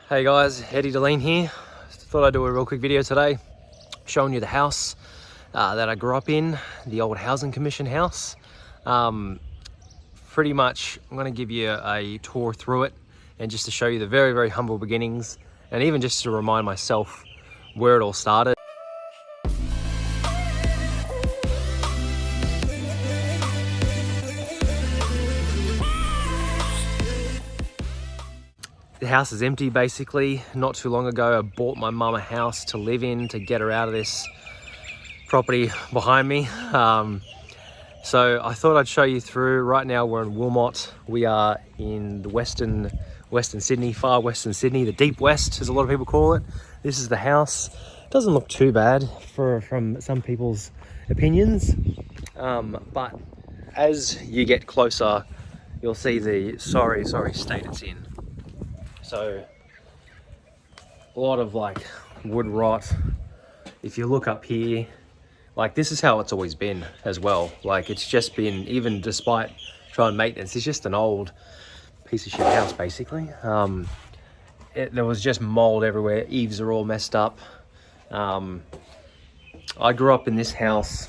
Hey guys, Eddie Dilleen here. Thought I'd do a real quick video today showing you the house that I grew up in, the old Housing Commission house. Pretty much I'm going to give you a tour through it and just to show you the very, very humble beginnings and even just to remind myself where it all started. The house is empty basically. Not too long ago I bought my mum a house to live in to get her out of this property behind me. So I thought I'd show you through. Right now we're in Wilmot. We are in the Western Sydney, far Western Sydney, the deep west as a lot of people call it. This is the house. Doesn't look too bad from some people's opinions, but as you get closer you'll see the sorry state it's in. So a lot of like wood rot. If you look up here, like this is how it's always been as well. Like it's just been, even despite trying maintenance, it's just an old piece of shit house basically. There was just mold everywhere. Eaves are all messed up. I grew up in this house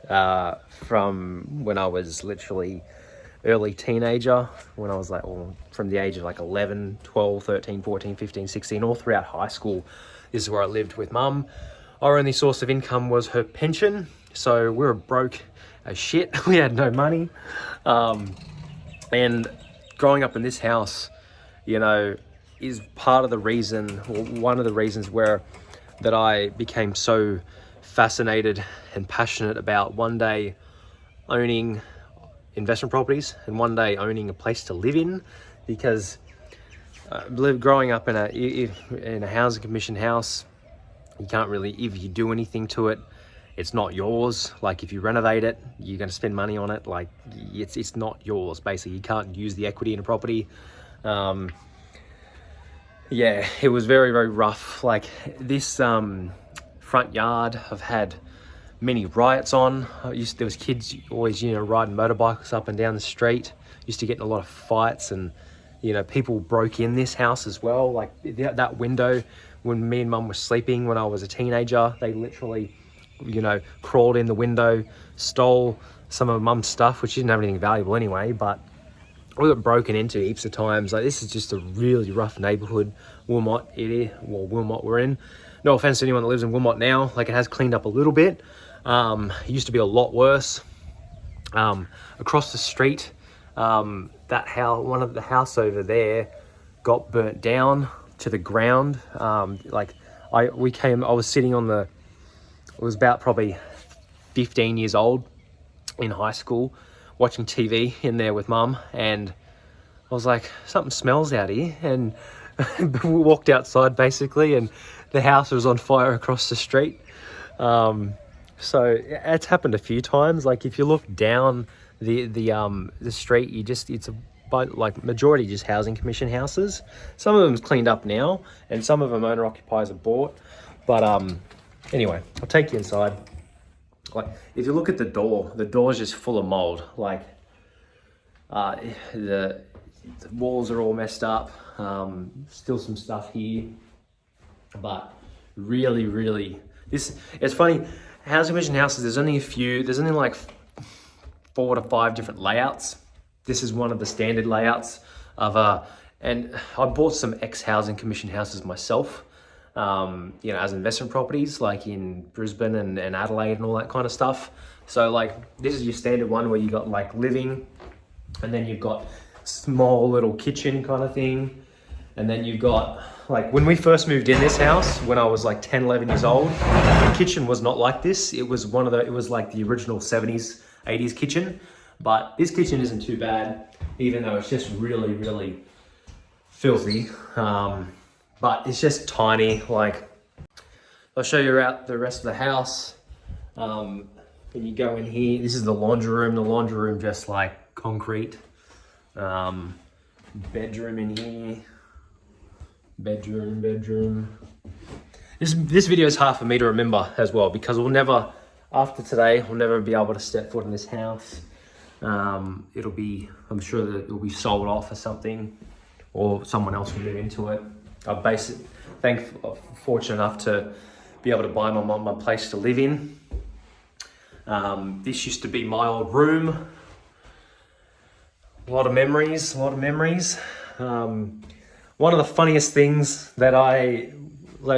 from when I was literally early teenager, when I was like, well, from the age of like 11, 12, 13, 14, 15, 16, all throughout high school. This is where I lived with mum. Our only source of income was her pension. So we were broke as shit. We had no money. And growing up in this house, you know, is part of the reason, or one of the reasons that I became so fascinated and passionate about one day owning investment properties and one day owning a place to live in, because growing up in a housing commission house, you can't really, if you do anything to it, it's not yours. Like if you renovate it, you're going to spend money on it. Like it's not yours. Basically, you can't use the equity in a property. Yeah, it was very, very rough. Like this front yard, I've had many riots on. There was kids always, you know, riding motorbikes up and down the street. Used to get in a lot of fights, and you know, people broke in this house as well. Like that window, when me and mum were sleeping when I was a teenager, they literally, you know, crawled in the window, stole some of mum's stuff, which didn't have anything valuable anyway, but we got broken into heaps of times. Like this is just a really rough neighborhood, Wilmot Wilmot we're in. No offense to anyone that lives in Wilmot now. Like it has cleaned up a little bit. It used to be a lot worse. Across the street, that house, one of the house over there got burnt down to the ground. I was sitting on it was about probably 15 years old in high school, watching TV in there with mum, and I was like, something smells out here, and we walked outside basically, and the house was on fire across the street. So it's happened a few times. Like if you look down the street, it's like majority just housing commission houses. Some of them's cleaned up now, and some of them owner occupiers have bought. But anyway, I'll take you inside. Like if you look at the door's just full of mold. Like the walls are all messed up. Still some stuff here, but really it's funny. Housing commission houses, there's only like 4 to 5 different layouts. This is one of the standard layouts of and I bought some ex-housing commission houses myself, you know, as investment properties, like in Brisbane and Adelaide and all that kind of stuff. So like this is your standard one where you got like living, and then you've got small little kitchen kind of thing, and then you've got, like when we first moved in this house, when I was like 10, 11 years old, the kitchen was not like this. It was it was like the original 70s, 80s kitchen. But this kitchen isn't too bad, even though it's just really filthy. But it's just tiny. Like, I'll show you out the rest of the house. When you go in here, this is the laundry room. The laundry room just like concrete. Bedroom in here. Bedroom. This video is hard for me to remember as well, because after today, we'll never be able to step foot in this house. I'm sure that it'll be sold off or something, or someone else will move into it. fortunate enough to be able to buy my mum a place to live in. This used to be my old room. A lot of memories. One of the funniest things that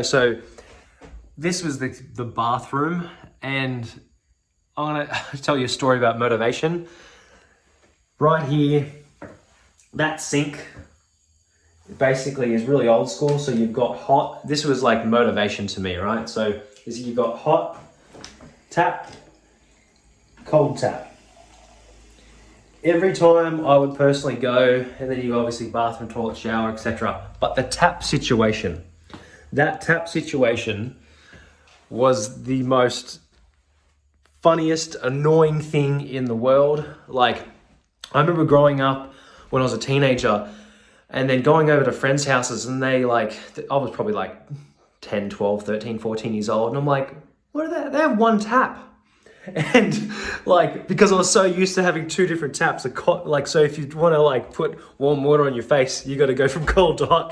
so this was the bathroom, and I'm gonna tell you a story about motivation. Right here, that sink basically is really old school. So you've got hot, this was like motivation to me, right? So you've got hot tap, cold tap. Every time I would personally go, and then you obviously bathroom, toilet, shower, etc. But the tap situation, was the most funniest, annoying thing in the world. Like, I remember growing up when I was a teenager and then going over to friends' houses, and I was probably like 10, 12, 13, 14 years old. And I'm like, what are they? They have one tap. And like, because I was so used to having two different taps, so if you want to like put warm water on your face, you got to go from cold to hot,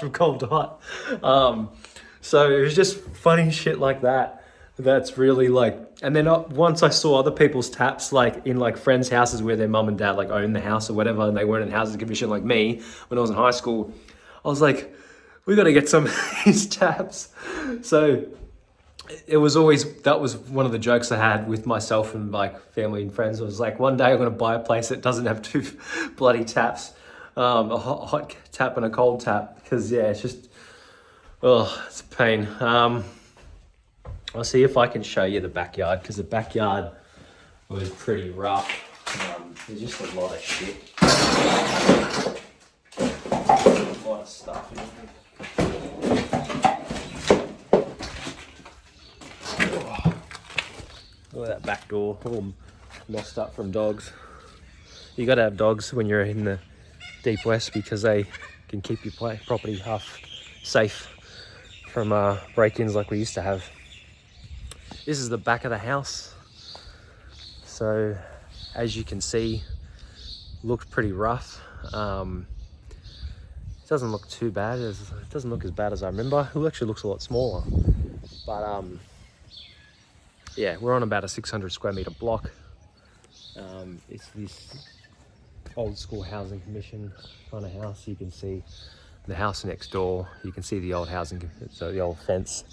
so it was just funny shit like that. That's really like, and then once I saw other people's taps, like in like friends' houses where their mum and dad like owned the house or whatever, and they weren't in housing commission like me when I was in high school, I was like, we got to get some of these taps. So that was one of the jokes I had with myself and like family and friends. I was like, one day I'm going to buy a place that doesn't have two bloody taps, a hot tap and a cold tap, because yeah, it's just, it's a pain. I'll see if I can show you the backyard, because the backyard was pretty rough. There's just a lot of shit. A lot of stuff in it. Look at that back door, all mossed up from dogs. You got to have dogs when you're in the deep west, because they can keep your property half safe from break-ins like we used to have. This is the back of the house. So as you can see, looked pretty rough. It doesn't look too bad. It doesn't look as bad as I remember. It actually looks a lot smaller. But yeah, we're on about a 600 square meter block. It's this old school housing commission kind of house. You can see the house next door. You can see the old so the old fence.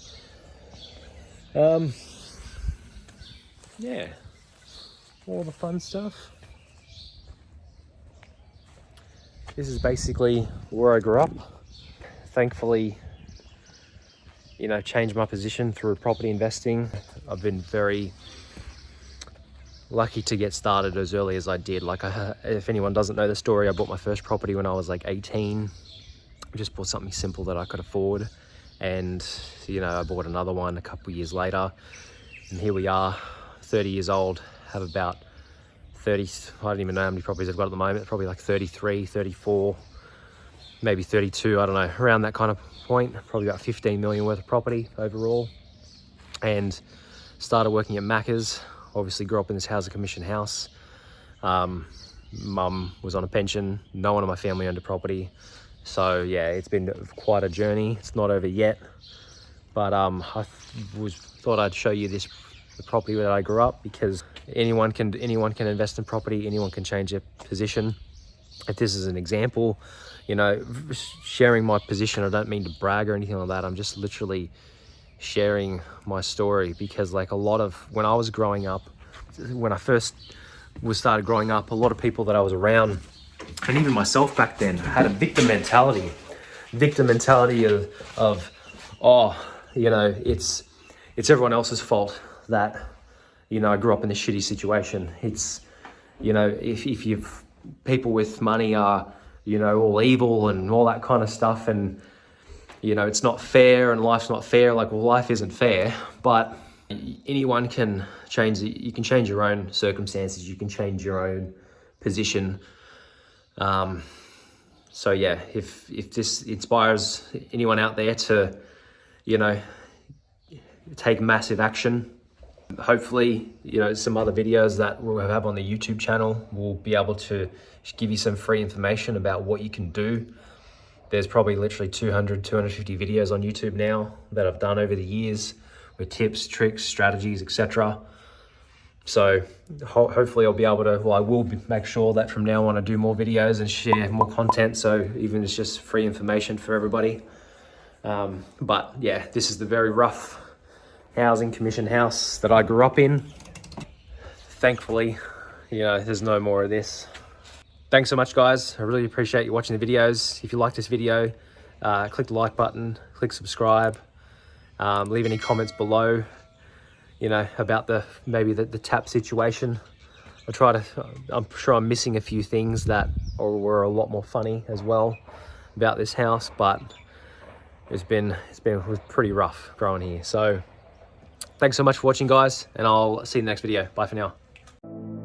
Yeah, all the fun stuff. This is basically where I grew up. Thankfully, changed my position through property investing. I've been very lucky to get started as early as I did. Like, if anyone doesn't know the story, I bought my first property when I was like 18. I just bought something simple that I could afford. And, I bought another one a couple of years later. And here we are, 30 years old, have about 30, I don't even know how many properties I've got at the moment, probably like 33, 34, maybe 32, I don't know, around that kind of point. Probably about 15 million worth of property overall. And started working at Macca's. Obviously grew up in this housing commission house. Mum was on a pension. No one in my family owned a property. So yeah, it's been quite a journey. It's not over yet. But I thought I'd show you the property where I grew up, because anyone can invest in property, anyone can change their position. If this is an example, sharing my position, I don't mean to brag or anything like that. I'm just literally sharing my story, because like when I was growing up, when I first started growing up, a lot of people that I was around, and even myself back then, had a victim mentality of it's everyone else's fault that I grew up in this shitty situation. It's if you've people with money are all evil and all that kind of stuff, and it's not fair and life's not fair. Like, well, life isn't fair, but anyone can change it. You can change your own circumstances, you can change your own position. So yeah, if this inspires anyone out there to take massive action, hopefully some other videos that we'll have on the YouTube channel will be able to give you some free information about what you can do There's probably literally 200, 250 videos on YouTube now that I've done over the years with tips, tricks, strategies, etc. So hopefully I'll be able to, well, I will make sure that from now on I do more videos and share more content. So even it's just free information for everybody. But yeah, this is the very rough housing commission house that I grew up in. Thankfully, you know, there's no more of this. Thanks so much, guys. I really appreciate you watching the videos. If you like this video, click the like button, click subscribe, leave any comments below, you know, about maybe the tap situation. I'm sure I'm missing a few things that were a lot more funny as well about this house, but it was pretty rough growing here. So thanks so much for watching, guys, and I'll see you in the next video. Bye for now.